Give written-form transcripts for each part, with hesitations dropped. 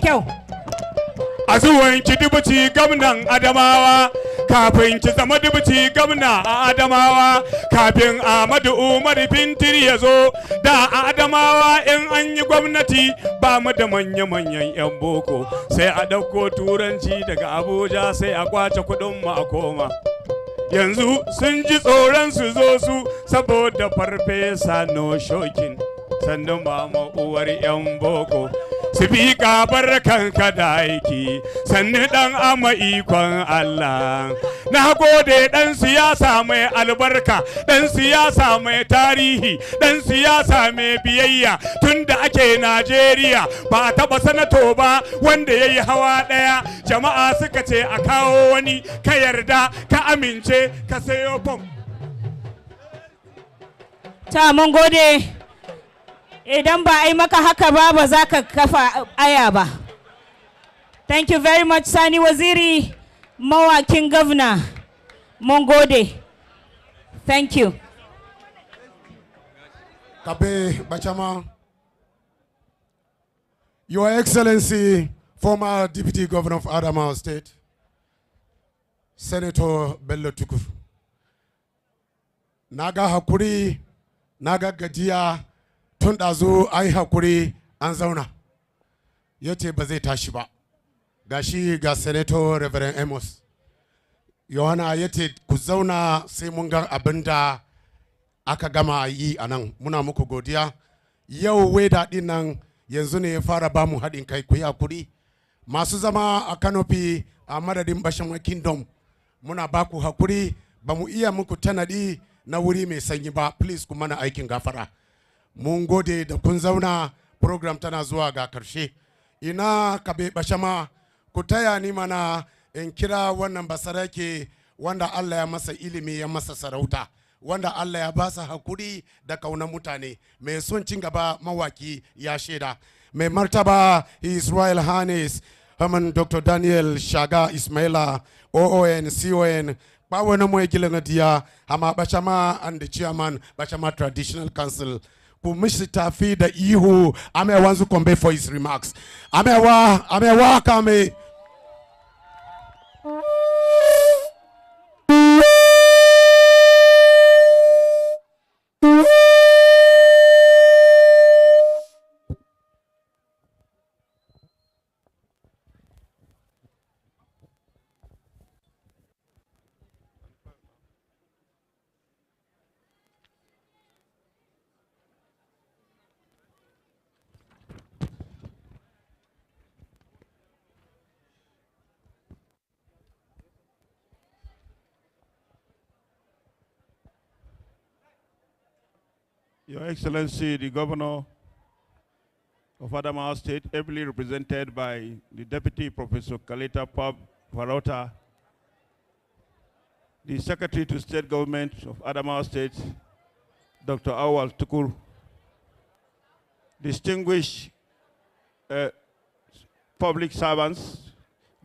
kyau. A zuwan ki dubuci gwamnan Adamawa, kafin ki zama dubuci gwamna a Adamawa, kafin Ahmadu Umar Fintiri ya zo, da a Adamawa in an yi gwamnati ba mu da manya-manyan 'yan boko, sai a ɗauko turanci daga Abuja sai a kwace kuɗin mu a koma. Yanzu sun ji tsoron su zo su saboda farfesa no shokin, sannan mama uwar 'yan boko. Sifika barkanka da aiki, sannu dan ama ikon Allah. Na gode dan siyasa mai albarka, dan siyasa mai tarihi, dan siyasa mai biyayya. Tunda ake Najeriya ba a taba sanato ba wanda yayi hawa daya. Jama'a suka ce a kawo wani, ka yarda, ka amince, ka sayo fom. Ta mun gode. Idan ba a yi maka haka ba ba za ka kafa aya ba. Thank you very much Sani Waziri, mawakin governor. Mun gode. Thank you. Kabe Bachama, Your Excellency, former Deputy Governor of Adamawa State, Senator Bello Tukur. Naga hakuri, naga gajiya, tun ɗazu ai hakuri an zauna. Yace ba zai tashi ba. Gashi ga Senator Reverend Amos. Yohana yace ku zauna sai mun ga abinda aka gama yi a nan. Muna muku godiya. Yau weda din nan yanzu ne ya fara ba mu haɗin kai, ku yi hakuri. Masu zama a Kanopi a madadin Bashama Kingdom, muna ba ku hakuri, ba mu iya muku tanadi na wuri mai sanyi ba. Please ku mana aikin gafara. Mun gode da kun zauna, program tana zuwa ga karshe. Ina Kabe Bashama, ku taya ni mana in kira wannan basarake wanda Allah ya masa ilimi ya masa sarauta, wanda Allah ya ba sa hakuri da kaunar mutane, mai son cin gaba mawaki ya shaida. Mai martaba His Royal Highness Haman Dr. Daniel Shaga Ismaila OON CON Bawana Moe Gilangadiya Hama Bachama and the chairman Bachama Traditional Council. Kumishi tafi da ihu amewanzu kombe for his remarks. Amewa kame. Your Excellency, the Governor of Adamawa State, ably represented by the Deputy Professor Kalita Parota, the Secretary to State Government of Adamawa State, Dr. Awal Tukur, distinguished public servants,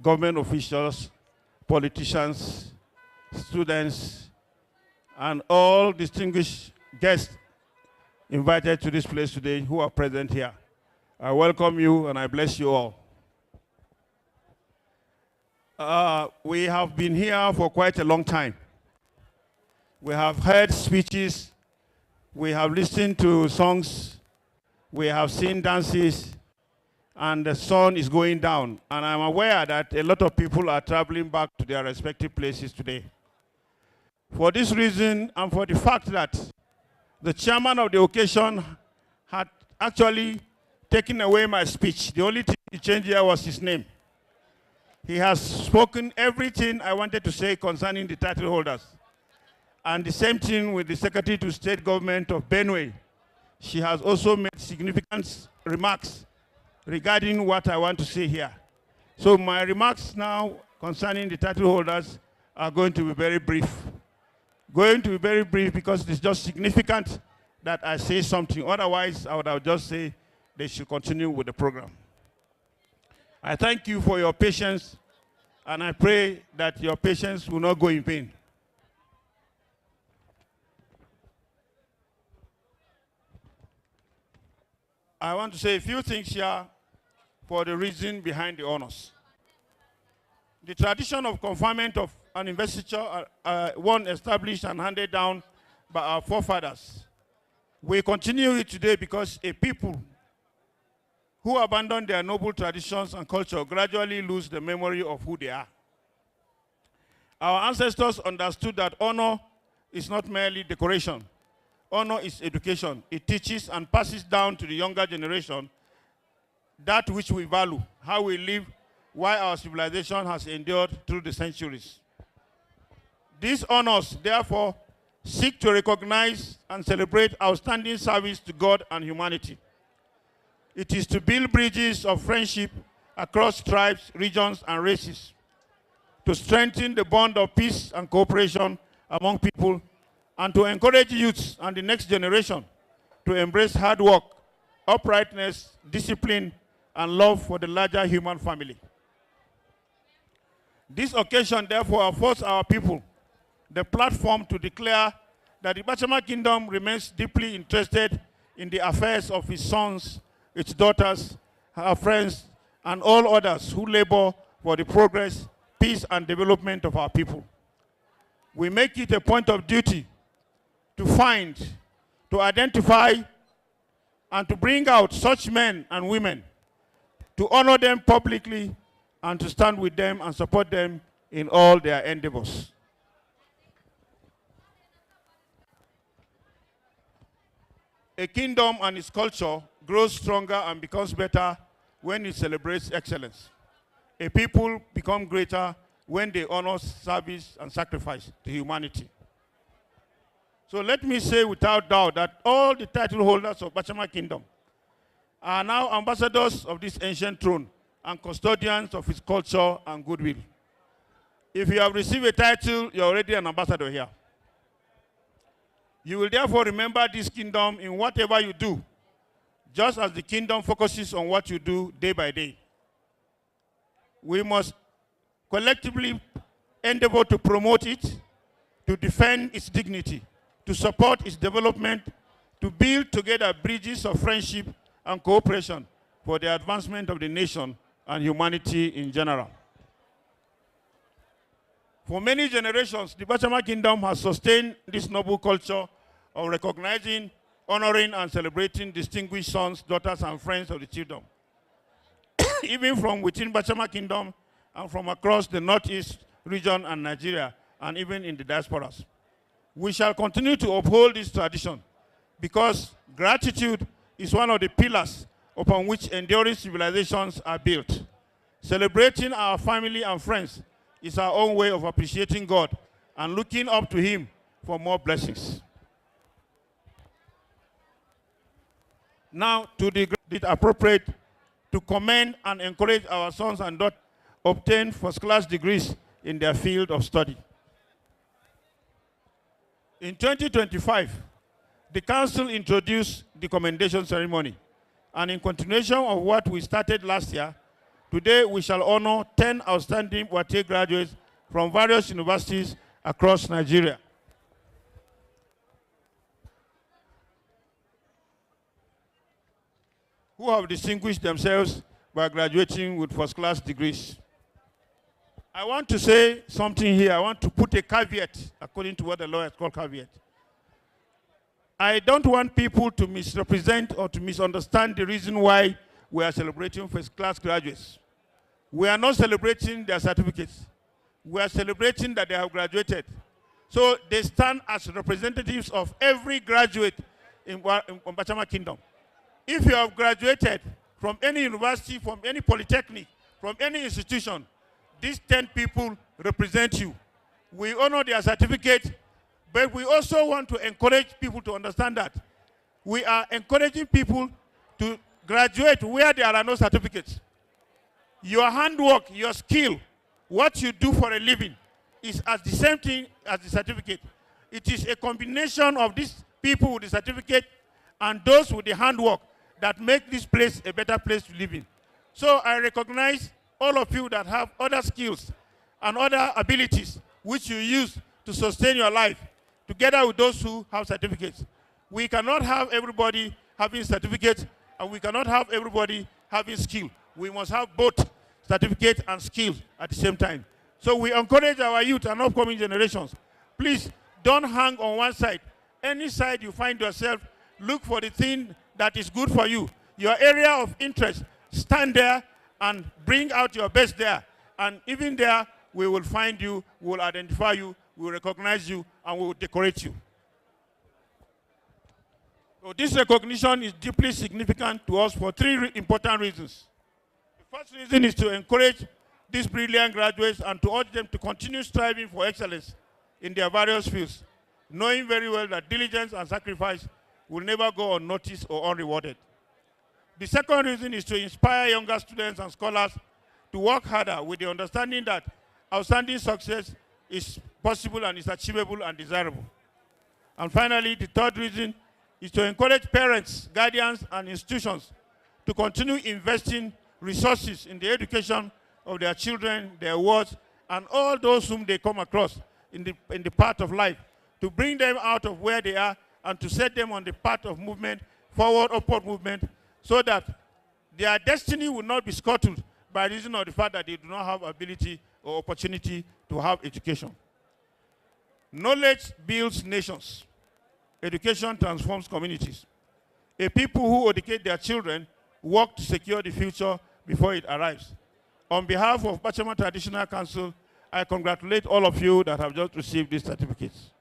government officials, politicians, students, and all distinguished guests invited to this place today who are present here. I welcome you and I bless you all. We have been here for quite a long time. We have heard speeches, we have listened to songs, we have seen dances, and the sun is going down. And I'm aware that a lot of people are traveling back to their respective places today. For this reason, and for the fact that the chairman of the occasion had actually taken away my speech. The only thing he changed here was his name. He has spoken everything I wanted to say concerning the title holders. And the same thing with the Secretary to State Government of Benue. She has also made significant remarks regarding what I want to say here. So my remarks now concerning the title holders are going to be very brief. Going to be very brief because it's just significant that I say something. Otherwise, I would have just say they should continue with the program. I thank you for your patience, and I pray that your patience will not go in vain. I want to say a few things here for the reason behind the honors. The tradition of conferment of an investiture, one established and handed down by our forefathers. We continue it today because a people who abandon their noble traditions and culture gradually lose the memory of who they are. Our ancestors understood that honor is not merely decoration. Honor is education. It teaches and passes down to the younger generation that which we value, how we live, why our civilization has endured through the centuries. These honors, therefore, seek to recognize and celebrate outstanding service to God and humanity. It is to build bridges of friendship across tribes, regions, and races, to strengthen the bond of peace and cooperation among people, and to encourage youths and the next generation to embrace hard work, uprightness, discipline, and love for the larger human family. This occasion, therefore, affords our people the platform to declare that the Bachama Kingdom remains deeply interested in the affairs of its sons, its daughters, our friends, and all others who labor for the progress, peace, and development of our people. We make it a point of duty to find, to identify, and to bring out such men and women, to honor them publicly, and to stand with them and support them in all their endeavors. A kingdom and its culture grows stronger and becomes better when it celebrates excellence. A people become greater when they honor service and sacrifice to humanity. So let me say without doubt that all the title holders of Bachama Kingdom are now ambassadors of this ancient throne and custodians of its culture and goodwill. If you have received a title, you're already an ambassador here. You will therefore remember this kingdom in whatever you do, just as the kingdom focuses on what you do day by day. We must collectively endeavor to promote it, to defend its dignity, to support its development, to build together bridges of friendship and cooperation for the advancement of the nation and humanity in general. For many generations, the Bachama Kingdom has sustained this noble culture of recognizing, honoring, and celebrating distinguished sons, daughters, and friends of the chiefdom. Even from within Bachama Kingdom and from across the Northeast region and Nigeria, and even in the diasporas. We shall continue to uphold this tradition because gratitude is one of the pillars upon which enduring civilizations are built. Celebrating our family and friends is our own way of appreciating God and looking up to Him for more blessings. Now, to the degree appropriate, to commend and encourage our sons and daughters obtain first-class degrees in their field of study. In 2025, the Council introduced the commendation ceremony, and in continuation of what we started last year, today we shall honor 10 outstanding Wate graduates from various universities across Nigeria. Who have distinguished themselves by graduating with first-class degrees. I want to say something here. I want to put a caveat, according to what the lawyers call caveat. I don't want people to misrepresent or to misunderstand the reason why we are celebrating first-class graduates. We are not celebrating their certificates. We are celebrating that they have graduated. So they stand as representatives of every graduate in Bachama Kingdom. If you have graduated from any university, from any polytechnic, from any institution, these 10 people represent you. We honor their certificate, but we also want to encourage people to understand that we are encouraging people to graduate where there are no certificates. Your handwork, your skill, what you do for a living is as the same thing as the certificate. It is a combination of these people with the certificate and those with the handwork that make this place a better place to live in. So I recognize all of you that have other skills and other abilities which you use to sustain your life, together with those who have certificates. We cannot have everybody having certificates, and we cannot have everybody having skill. we must have both certificate and skills at the same time. So we encourage our youth and upcoming generations. Please don't hang on one side. Any side you find yourself, look for the thing that is good for you. Your area of interest, stand there and bring out your best there. And even there, we will find you, we will identify you, we will recognize you, and we will decorate you. So this recognition is deeply significant to us for three important reasons. The first reason is to encourage these brilliant graduates and to urge them to continue striving for excellence in their various fields, knowing very well that diligence and sacrifice will never go unnoticed or unrewarded. The second reason is to inspire younger students and scholars to work harder with the understanding that outstanding success is possible and is achievable and desirable. And finally, the third reason is to encourage parents, guardians, and institutions to continue investing resources in the education of their children, their wards, and all those whom they come across in the path of life, to bring them out of where they are and to set them on the path of movement, forward, upward movement, so that their destiny will not be scuttled by reason of the fact that they do not have ability or opportunity to have education. Knowledge builds nations. Education transforms communities. A people who educate their children work to secure the future before it arrives. On behalf of Bachama Traditional Council, I congratulate all of you that have just received these certificates.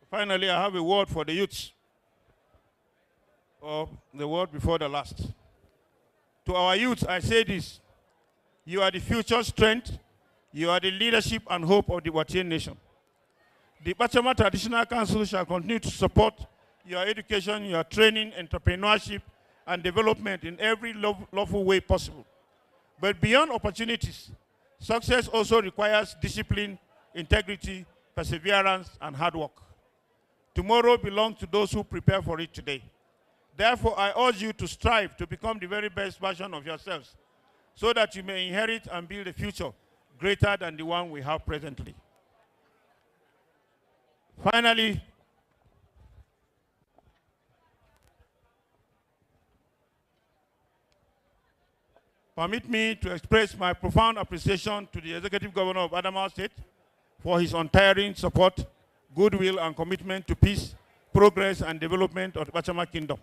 Finally, I have a word for the youths, or the word before the last. To our youth, I say this: you are the future strength, you are the leadership and hope of the Watian nation. The Bachama Traditional Council shall continue to support your education, your training, entrepreneurship, and development in every lawful way possible. But beyond opportunities, success also requires discipline, integrity, perseverance, and hard work. Tomorrow belongs to those who prepare for it today. Therefore, I urge you to strive to become the very best version of yourselves, so that you may inherit and build a future greater than the one we have presently. Finally, permit me to express my profound appreciation to the Executive Governor of Adamawa State for his untiring support, goodwill, and commitment to peace, progress, and development of the Bachama Kingdom.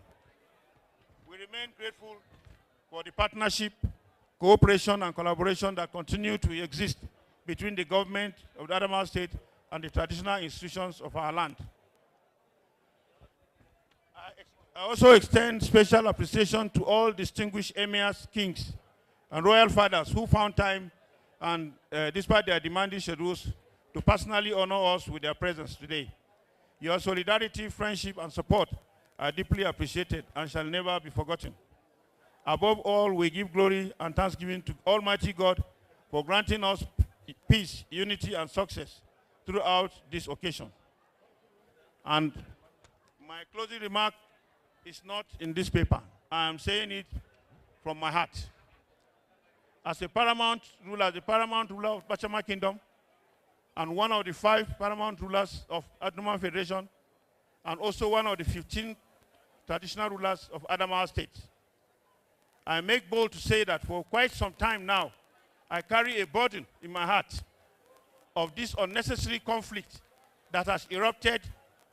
We remain grateful for the partnership, cooperation, and collaboration that continue to exist between the government of the Adamawa State and the traditional institutions of our land. I also extend special appreciation to all distinguished emirs, kings, and royal fathers who found time, and despite their demanding schedules, to personally honor us with their presence today. Your solidarity, friendship, and support are deeply appreciated and shall never be forgotten. Above all, we give glory and thanksgiving to Almighty God for granting us peace, unity, and success throughout this occasion. And my closing remark is not in this paper. I am saying it from my heart. As a paramount ruler, the paramount ruler of Bachama Kingdom, and one of the 5 paramount rulers of Adamawa Federation, and also one of the 15 traditional rulers of Adamawa State, I make bold to say that for quite some time now, I carry a burden in my heart of this unnecessary conflict that has erupted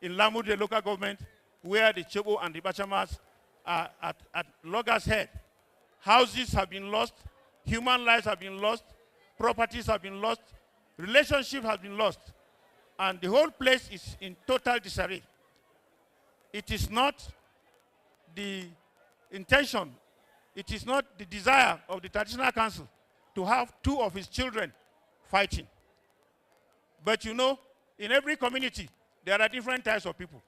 in Lamu, the local government, where the Chebo and the Bachamas are at logger's head. Houses have been lost, human lives have been lost, properties have been lost, relationship has been lost, and the whole place is in total disarray. It is not the intention, it is not the desire of the Traditional Council to have 2 of his children fighting. But you know, in every community, there are different types of people.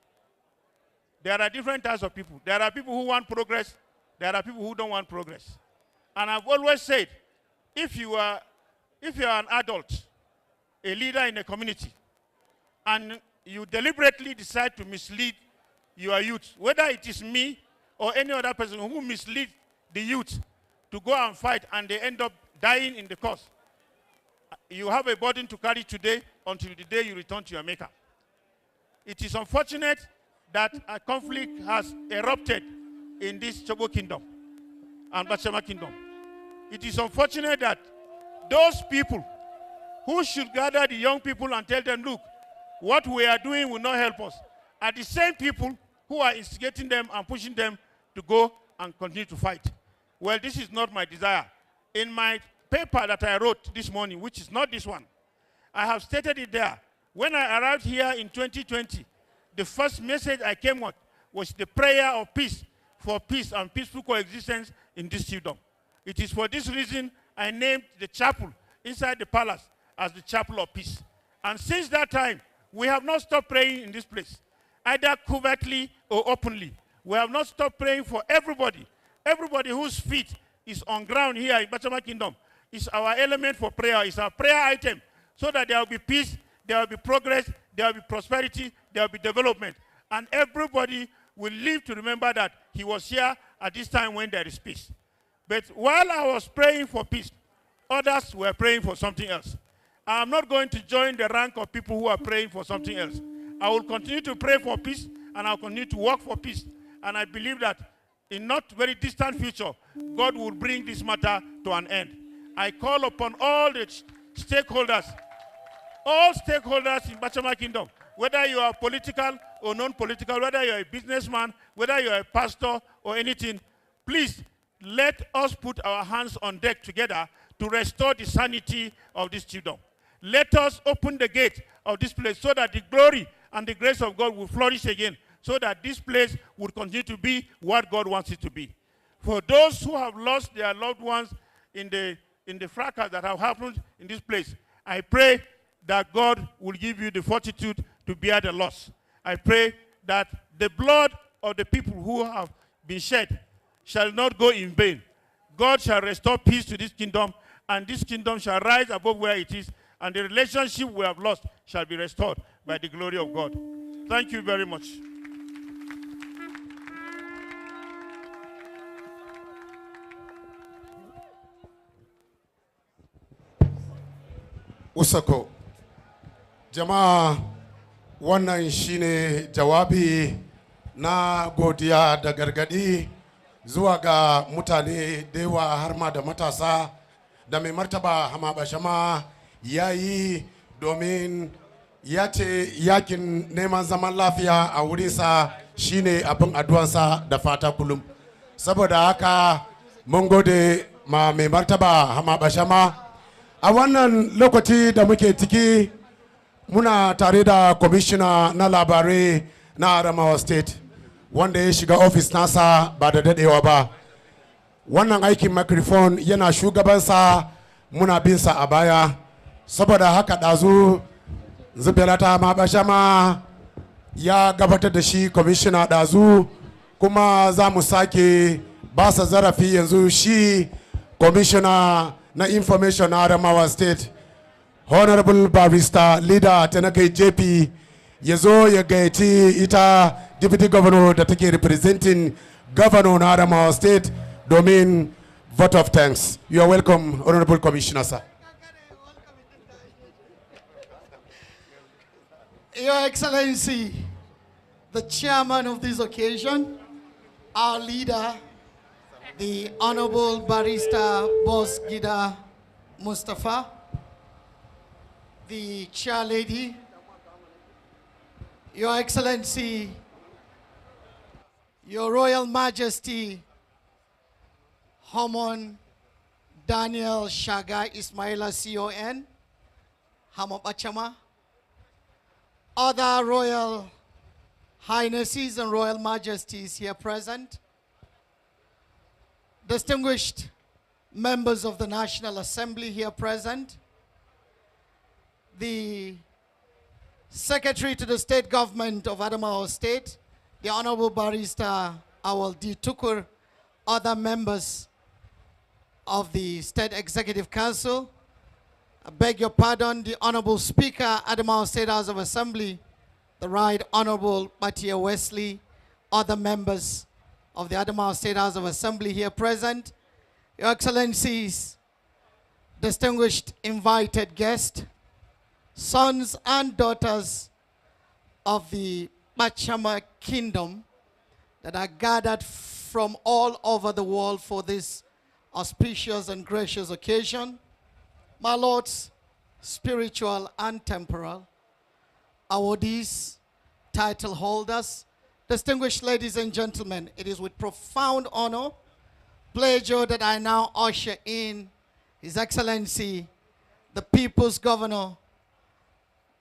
There are different types of people. There are people who want progress, there are people who don't want progress. And I've always said, if you are an adult, a leader in a community, and you deliberately decide to mislead your youth, whether it is me or any other person who misleads the youth to go and fight and they end up dying in the cause. You have a burden to carry today until the day you return to your maker. It is unfortunate that a conflict has erupted in this Chobo kingdom and Bachama kingdom. It is unfortunate that those people who should gather the young people and tell them, look, what we are doing will not help us, are the same people who are instigating them and pushing them to go and continue to fight. Well, this is not my desire. In my paper that I wrote this morning, which is not this one, I have stated it there. When I arrived here in 2020, the first message I came with was the prayer of peace, for peace and peaceful coexistence in this kingdom. It is for this reason I named the chapel inside the palace as the Chapel of Peace. And since that time, we have not stopped praying in this place, either covertly or openly. We have not stopped praying for everybody. Everybody whose feet is on ground here in Bachama Kingdom is our element for prayer, is our prayer item, so that there will be peace, there will be progress, there will be prosperity, there will be development. And everybody will live to remember that he was here at this time when there is peace. But while I was praying for peace, others were praying for something else. I am not going to join the rank of people who are praying for something else. I will continue to pray for peace, and I will continue to work for peace. And I believe that in not very distant future, God will bring this matter to an end. I call upon all the stakeholders in Bachama Kingdom, whether you are political or non-political, whether you are a businessman, whether you are a pastor or anything, please let us put our hands on deck together to restore the sanity of this kingdom. Let us open the gate of this place so that the glory and the grace of God will flourish again, so that this place will continue to be what God wants it to be. For those who have lost their loved ones in the fracas that have happened in this place, I pray that God will give you the fortitude to bear the loss. I pray that the blood of the people who have been shed shall not go in vain. God shall restore peace to this kingdom, and this kingdom shall rise above where it is, and the relationship we have lost shall be restored by the glory of God. Thank you very much. Usako. Jama'a, wannan shine jawabi na godiya da gargadi zuwa ga mutane da yawa har ma da matasa da mai martaba Hama Bashama ya yi domin ya ce yakin neman zaman lafiya a wurinsa shine abin addu'ansa da fata kullum. Saboda haka mun gode ma mai martaba Hama Bashama. A wannan lokaci da muke ciki muna tare da kwamishina na labarai na Adamawa State wanda ya shiga ofis nasa ba da dadewa ba. Wannan aikin microphone yana shugabansa muna binsa a baya. Saboda haka ɗazu Zubelata Hama Bashama ya gabatar da shi kwamishina ɗazu, kuma za mu sake ba sa zarafi yanzu shi kwamishina na information na Adamawa State, Honorable Barrister Leader Tenakai JP, ya zo ya gaiti ita Deputy Governor da take representing Governor na Adamawa State domin vote of thanks. You are welcome, Honorable Commissioner, sir. Your Excellency, the chairman of this occasion, our leader, the Honorable Barrister Boss Gida Mustafa, the chair lady, Your Excellency, Your Royal Majesty, Hamon Daniel Shaga Ismaila CON, Hama Bachama, other Royal Highnesses and Royal Majesties here present, distinguished members of the National Assembly here present, the Secretary to the State Government of Adamawa State, the Honorable Barrister Awal D. Tukur, other members of the State Executive Council, I beg your pardon, the Honorable Speaker, Adamawa State House of Assembly, the Right Honorable Matia Wesley, other members of the Adamawa State House of Assembly here present, Your Excellencies, distinguished invited guests, sons and daughters of the Bachama Kingdom that are gathered from all over the world for this auspicious and gracious occasion, my lords, spiritual and temporal, awardees, title holders, distinguished ladies and gentlemen, it is with profound honor, pleasure that I now usher in His Excellency, the People's Governor,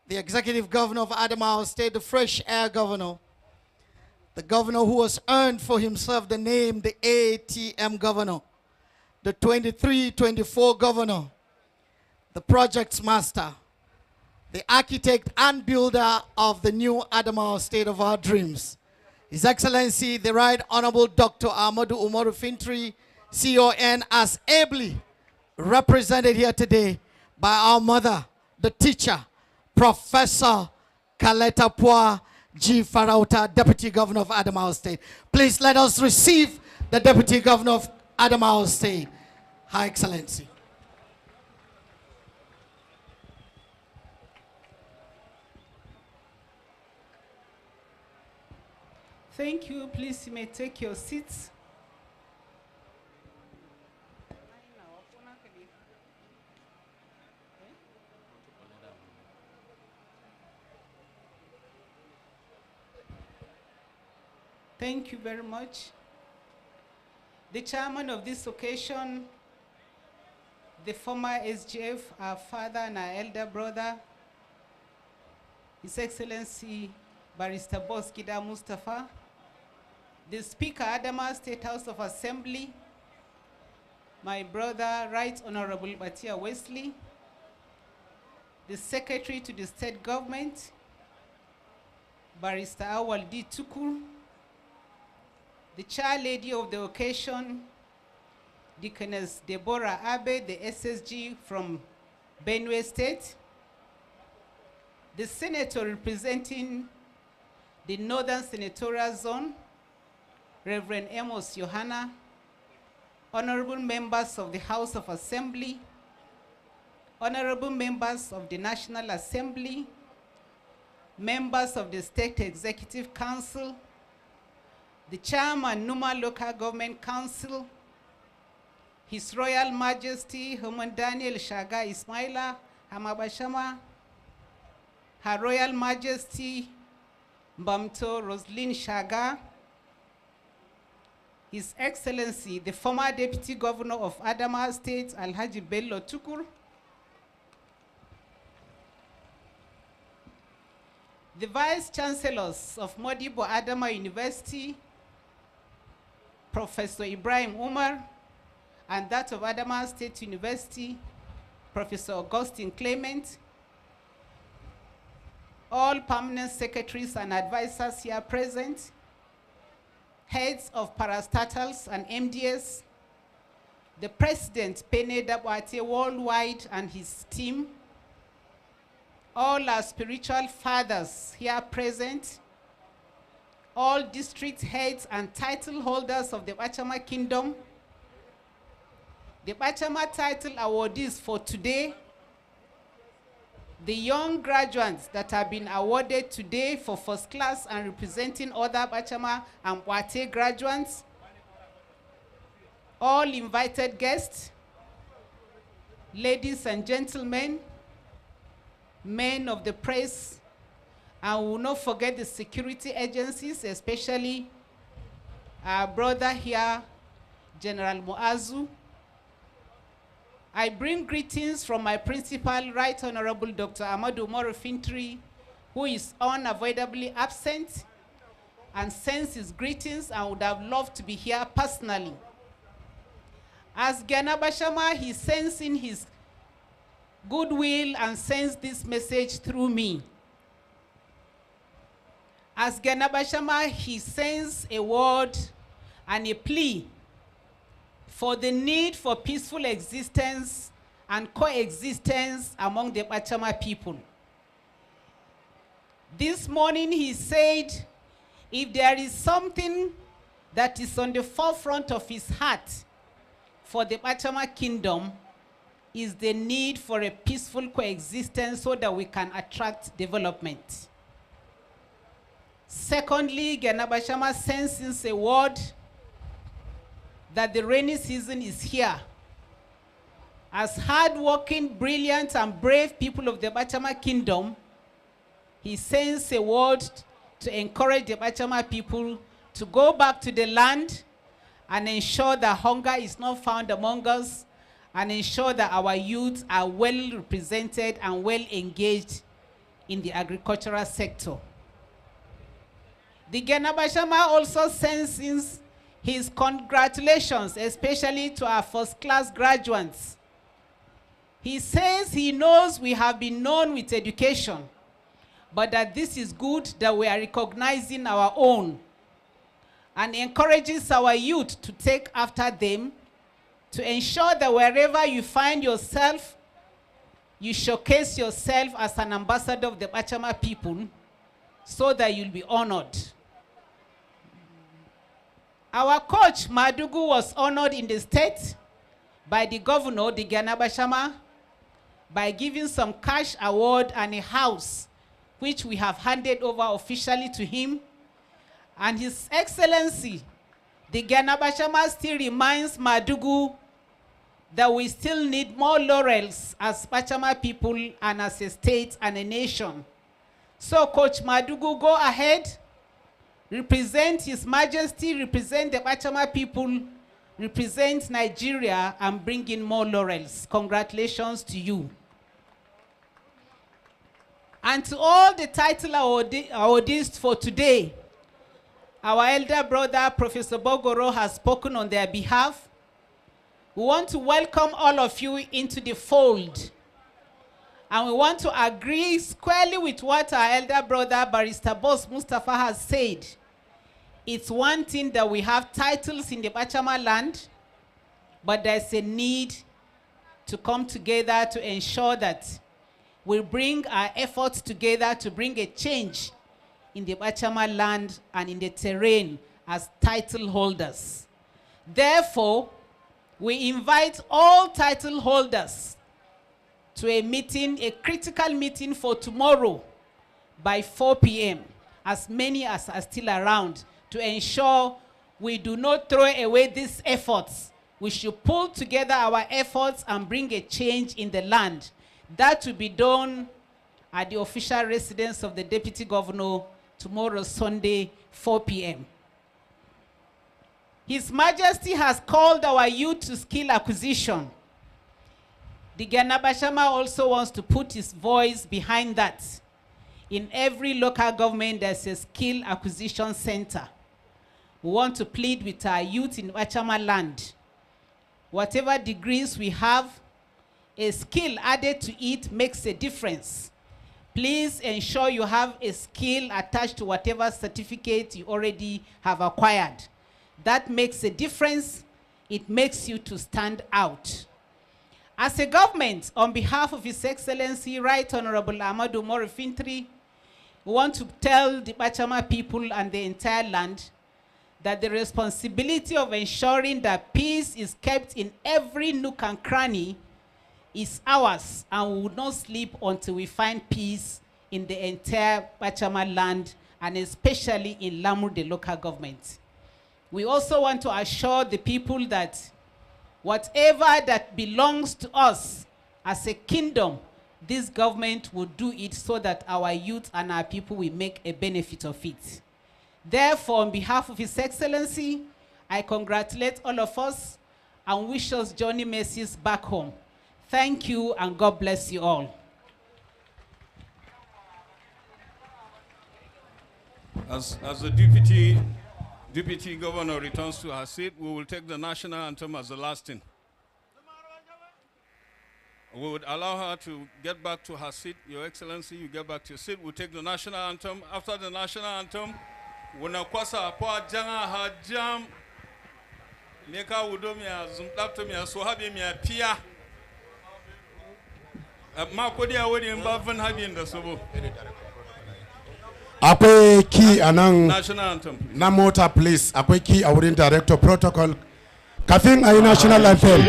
the Executive Governor of Adamawa State, the Fresh Air Governor, the Governor who has earned for himself the name the ATM Governor, the 23-24 Governor, the Projects Master, the architect and builder of the new Adamawa State of our dreams, His Excellency, the Right Honorable Dr. Ahmadu Umaru Fintri, CON, as ably represented here today by our mother, the teacher, Professor Kaleta Pua G. Farauta, Deputy Governor of Adamawa State. Please let us receive the Deputy Governor of Adamawa State, High Excellency. Thank you. Please, you may take your seats. Thank you very much. The chairman of this occasion, the former SGF, our father and our elder brother, His Excellency Barrister Boss Gida Mustafa, the Speaker, Adamawa State House of Assembly, my brother, Right Honorable Batia Wesley, the Secretary to the State Government, Barrister Awal D. Tukur, the Chair Lady of the occasion, Deaconess Deborah Abe, the SSG from Benue State, the Senator representing the Northern Senatorial Zone, Reverend Amos Yohana, honorable members of the House of Assembly, honorable members of the National Assembly, members of the State Executive Council, the Chairman, Numa Local Government Council, His Royal Majesty, Human Daniel Shaga Ismaila Hamabashama, Her Royal Majesty, Mbamto Roslyn Shaga, His Excellency, the former Deputy Governor of Adamawa State, Alhaji Bello Tukur, the Vice Chancellors of Modibo Adama University, Professor Ibrahim Umar, and that of Adamawa State University, Professor Augustine Clement, all permanent secretaries and advisors here present, heads of parastatals and MDS, the President Pene Dabwate Worldwide and his team, all our spiritual fathers here present, all district heads and title holders of the Bachama Kingdom, the Bachama title awardees for today, the young graduates that have been awarded today for first class and representing other Bachama and Wate graduates, all invited guests, ladies and gentlemen, men of the press, and we will not forget the security agencies, especially our brother here, General Muazu. I bring greetings from my principal, Right Honorable Dr. Ahmadu Umaru Fintri, who is unavoidably absent, and sends his greetings and would have loved to be here personally. As Ghana Bashama, he sends in his goodwill and sends this message through me. As Ghana Bashama, he sends a word and a plea for the need for peaceful existence and coexistence among the Bachama people. This morning he said, if there is something that is on the forefront of his heart, for the Bachama Kingdom is the need for a peaceful coexistence so that we can attract development. Secondly, Ghana Bachama senses a word that the rainy season is here. As hard-working, brilliant, and brave people of the Bachama Kingdom, he sends a word to encourage the Bachama people to go back to the land and ensure that hunger is not found among us, and ensure that our youth are well represented and well engaged in the agricultural sector. The Ghana Bachama also sends his congratulations, especially to our first-class graduates. He says he knows we have been known with education, but that this is good that we are recognizing our own, and encourages our youth to take after them, to ensure that wherever you find yourself, you showcase yourself as an ambassador of the Bachama people so that you'll be honored. Our coach, Madugu, was honored in the state by the governor, the Ghana Bachama, by giving some cash award and a house, which we have handed over officially to him. And His Excellency, the Ghana Bachama, still reminds Madugu that we still need more laurels as Bachama people and as a state and a nation. So Coach Madugu, go ahead, represent His Majesty, represent the Bachama people, represent Nigeria, and bring in more laurels. Congratulations to you. And to all the title awardees for today, our elder brother, Professor Bogoro, has spoken on their behalf. We want to welcome all of you into the fold. And we want to agree squarely with what our elder brother, Barrister Boss Mustafa, has said. It's one thing that we have titles in the Bachama land, but there's a need to come together to ensure that we bring our efforts together to bring a change in the Bachama land and in the terrain as title holders. Therefore, we invite all title holders to a meeting, a critical meeting for tomorrow by 4 p.m., as many as are still around, to ensure we do not throw away these efforts. We should pull together our efforts and bring a change in the land. That will be done at the official residence of the Deputy Governor tomorrow, Sunday, 4 p.m. His Majesty has called our youth to skill acquisition. The Ghana Bachama also wants to put his voice behind that. In every local government, there's a skill acquisition center. We want to plead with our youth in Bachama land. Whatever degrees we have, a skill added to it makes a difference. Please ensure you have a skill attached to whatever certificate you already have acquired. That makes a difference. It makes you to stand out. As a government, on behalf of His Excellency, Right Honorable Amadou Moro Fintri, we want to tell the Bachama people and the entire land that the responsibility of ensuring that peace is kept in every nook and cranny is ours, and we will not sleep until we find peace in the entire Bachama land, and especially in Lamu, the local government. We also want to assure the people that whatever that belongs to us as a kingdom, this government will do it so that our youth and our people will make a benefit of it. Therefore, on behalf of His Excellency, I congratulate all of us and wish us journey mercies back home. Thank you, and God bless you all. As the Deputy Governor returns to her seat, we will take the national anthem as the last thing. We would allow her to get back to her seat. Your Excellency, you get back to your seat. We'll take the national anthem. After the national anthem, unakwasa po janga hajam neka wudomia zumtaptomia sohabimia pia makodi awodi mbavan habin da sobo. Akwai key anang national anthem, na mota please. Akwai key a wurin director protocol kafin a yi national anthem.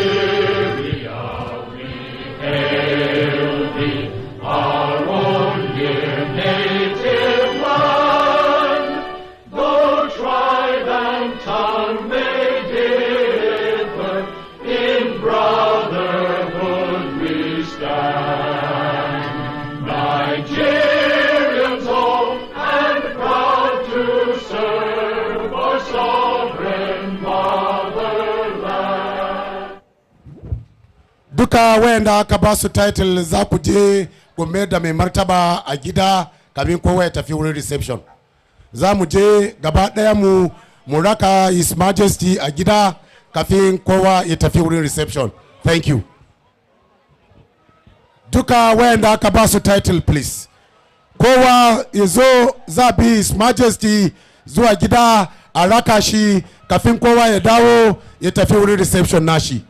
Duka wayanda aka ba su title za ku je gome da mai martaba a gida kamin kowa ya tafi wurin reception. Za mu je gaba daya mu raka His Majesty a gida kafin kowa ya tafi wurin reception. Thank you. Duka wayanda aka ba su title please. Kowa ya zo za bi His Majesty zuwa gida a raka shi kafin kowa ya dawo ya tafi wurin reception nashi.